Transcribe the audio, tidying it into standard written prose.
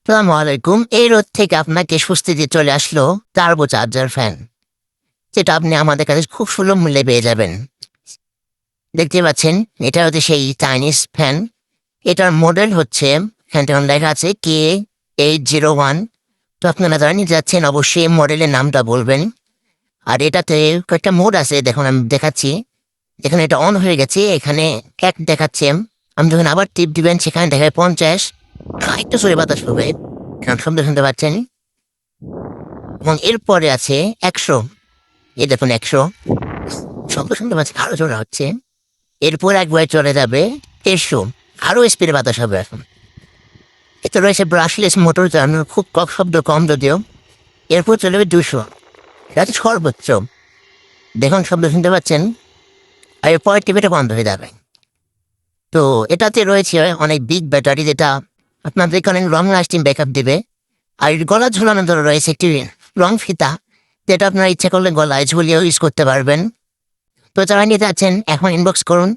আসসালামু আলাইকুম। এই রোদ থেকে আপনাকে স্বস্তি দিয়ে চলে আসলো টার্বো চার্জার ফ্যান, যেটা আপনি আমাদের কাছে খুব সুলভ মূল্যে পেয়ে যাবেন। দেখতে পাচ্ছেন, এটা হচ্ছে সেই চাইনিজ ফ্যান। এটার মডেল হচ্ছে, ফ্যানটা লেখা আছে K801। তো আপনারা যারা নিতে যাচ্ছেন অবশ্যই এই মডেলের নামটা বলবেন। আর এটাতে কয়েকটা মোড আছে, দেখুন আমি দেখাচ্ছি। এখানে এটা অন হয়ে গেছে, এখানে এক দেখাচ্ছে। আমি যখন আবার টিপ দিবেন সেখানে দেখায় 50। একটু সরে বাতাস হবে, শব্দ শুনতে পাচ্ছেন। এবং এরপরে আছে 100। এই দেখুন 100 শব্দ শুনতে পাচ্ছি, আরো জোরে হচ্ছে। এরপর একবার চলে যাবে 150, আরো স্পিডে বাতাস হবে। এখন এতে রয়েছে ব্রাশলেস মোটর, চালানোর খুব কম শব্দ কম যদিও। এরপর চলে যাবে 200, এটা হচ্ছে সর্বোচ্চ। দেখুন শব্দ শুনতে পাচ্ছেন। আর এরপর টিভিটা বন্ধ হয়ে যাবে। তো এটাতে রয়েছে অনেক বিগ ব্যাটারি, যেটা আপনাদের এখানে লং লাস্টিং ব্যাকআপ দেবে। আর এর গলা ঝুলানো ধরে রয়েছে একটি রং ফিতা, যেটা আপনারা ইচ্ছা করলে গলায় ঝুলিয়েও ইউজ করতে পারবেন। তো যারা নিতে যাচ্ছেন এখন ইনবক্স করুন।